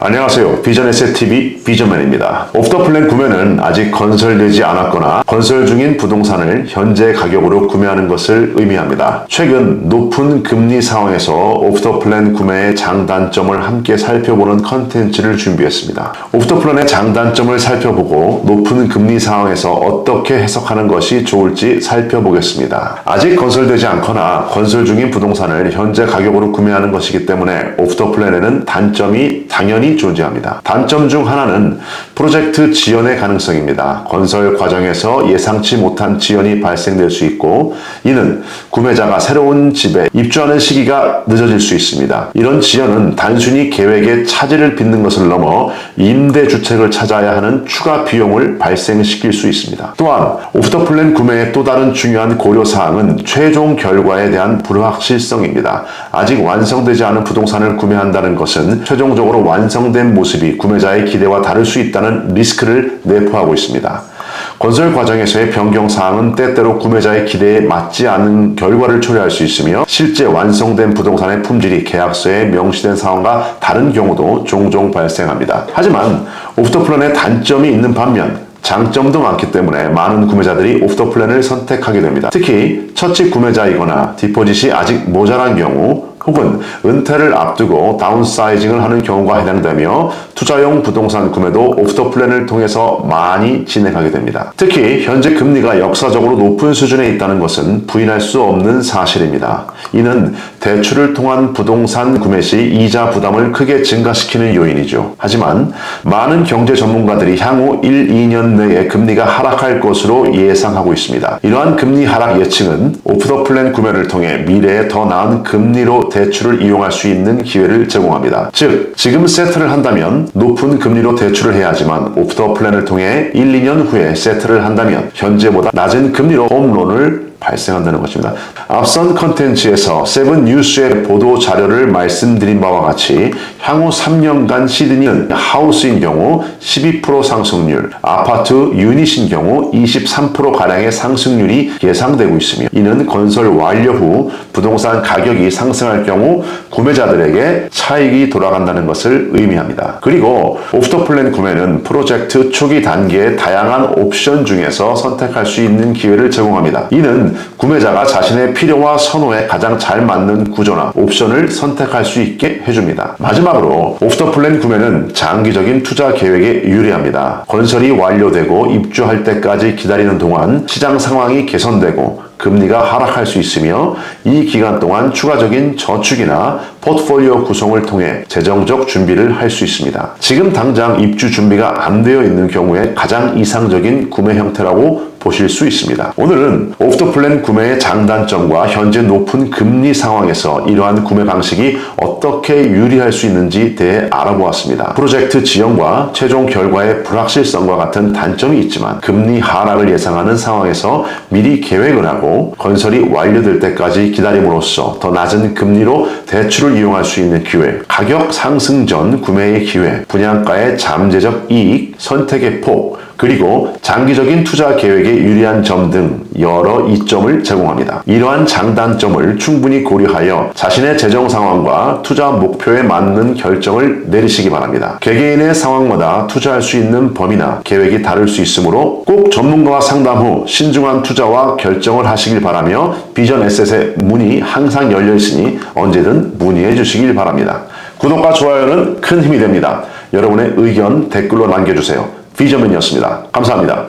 안녕하세요. 비전에셋TV 비전맨입니다. 오프더플랜 구매는 아직 건설되지 않았거나 건설 중인 부동산을 현재 가격으로 구매하는 것을 의미합니다. 최근 높은 금리 상황에서 오프더플랜 구매의 장단점을 함께 살펴보는 컨텐츠를 준비했습니다. 오프더플랜의 장단점을 살펴보고 높은 금리 상황에서 어떻게 해석하는 것이 좋을지 살펴보겠습니다. 아직 건설되지 않거나 건설 중인 부동산을 현재 가격으로 구매하는 것이기 때문에 오프더플랜에는 단점이 당연히 존재합니다. 단점 중 하나는 프로젝트 지연의 가능성입니다. 건설 과정에서 예상치 못한 지연이 발생될 수 있고, 이는 구매자가 새로운 집에 입주하는 시기가 늦어질 수 있습니다. 이런 지연은 단순히 계획에 차질을 빚는 것을 넘어 임대주택을 찾아야 하는 추가 비용을 발생시킬 수 있습니다. 또한 오프더플랜 구매의 또 다른 중요한 고려사항은 최종 결과에 대한 불확실성입니다. 아직 완성되지 않은 부동산을 구매한다는 것은 최종적으로 완성된 모습이 구매자의 기대와 다를 수 있다는 리스크를 내포하고 있습니다. 건설 과정에서의 변경사항은 때때로 구매자의 기대에 맞지 않은 결과를 초래할 수 있으며, 실제 완성된 부동산의 품질이 계약서에 명시된 상황과 다른 경우도 종종 발생합니다. 하지만 오프더플랜의 단점이 있는 반면 장점도 많기 때문에 많은 구매자들이 오프더플랜을 선택하게 됩니다. 특히 첫집 구매자이거나 디포짓이 아직 모자란 경우, 혹은 은퇴를 앞두고 다운사이징을 하는 경우가 해당되며 투자용 부동산 구매도 오프더플랜을 통해서 많이 진행하게 됩니다. 특히 현재 금리가 역사적으로 높은 수준에 있다는 것은 부인할 수 없는 사실입니다. 이는 대출을 통한 부동산 구매 시 이자 부담을 크게 증가시키는 요인이죠. 하지만 많은 경제 전문가들이 향후 1, 2년 내에 금리가 하락할 것으로 예상하고 있습니다. 이러한 금리 하락 예측은 오프더플랜 구매를 통해 미래에 더 나은 금리로 대출을 이용할 수 있는 기회를 제공합니다. 즉, 지금 세트를 한다면 높은 금리로 대출을 해야 하지만 오프더플랜을 통해 1, 2년 후에 세트를 한다면 현재보다 낮은 금리로 홈론을 발생한다는 것입니다. 앞선 컨텐츠에서 세븐뉴스의 보도 자료를 말씀드린 바와 같이 향후 3년간 시드니는 하우스인 경우 12% 상승률, 아파트 유닛인 경우 23%가량의 상승률이 예상되고 있으며, 이는 건설 완료 후 부동산 가격이 상승할 경우 구매자들에게 차익이 돌아간다는 것을 의미합니다. 그리고 오프더플랜 구매는 프로젝트 초기 단계의 다양한 옵션 중에서 선택할 수 있는 기회를 제공합니다. 이는 구매자가 자신의 필요와 선호에 가장 잘 맞는 구조나 옵션을 선택할 수 있게 해줍니다. 마지막으로 오프더플랜 구매는 장기적인 투자 계획에 유리합니다. 건설이 완료되고 입주할 때까지 기다리는 동안 시장 상황이 개선되고 금리가 하락할 수 있으며, 이 기간 동안 추가적인 저축이나 포트폴리오 구성을 통해 재정적 준비를 할 수 있습니다. 지금 당장 입주 준비가 안 되어 있는 경우에 가장 이상적인 구매 형태라고 보실 수 있습니다. 오늘은 오프더플랜 구매의 장단점과 현재 높은 금리 상황에서 이러한 구매 방식이 어떻게 유리할 수 있는지 대해 알아보았습니다. 프로젝트 지연과 최종 결과의 불확실성과 같은 단점이 있지만, 금리 하락을 예상하는 상황에서 미리 계획을 하고 건설이 완료될 때까지 기다림으로써 더 낮은 금리로 대출을 이용할 수 있는 기회, 가격 상승 전 구매의 기회, 분양가의 잠재적 이익, 선택의 폭, 그리고 장기적인 투자 계획에 유리한 점 등 여러 이점을 제공합니다. 이러한 장단점을 충분히 고려하여 자신의 재정 상황과 투자 목표에 맞는 결정을 내리시기 바랍니다. 개개인의 상황마다 투자할 수 있는 범위나 계획이 다를 수 있으므로 꼭 전문가와 상담 후 신중한 투자와 결정을 하시길 바라며, 비전 에셋의 문이 항상 열려 있으니 언제든 문의해 주시길 바랍니다. 구독과 좋아요는 큰 힘이 됩니다. 여러분의 의견 댓글로 남겨주세요. 비전맨이었습니다. 감사합니다.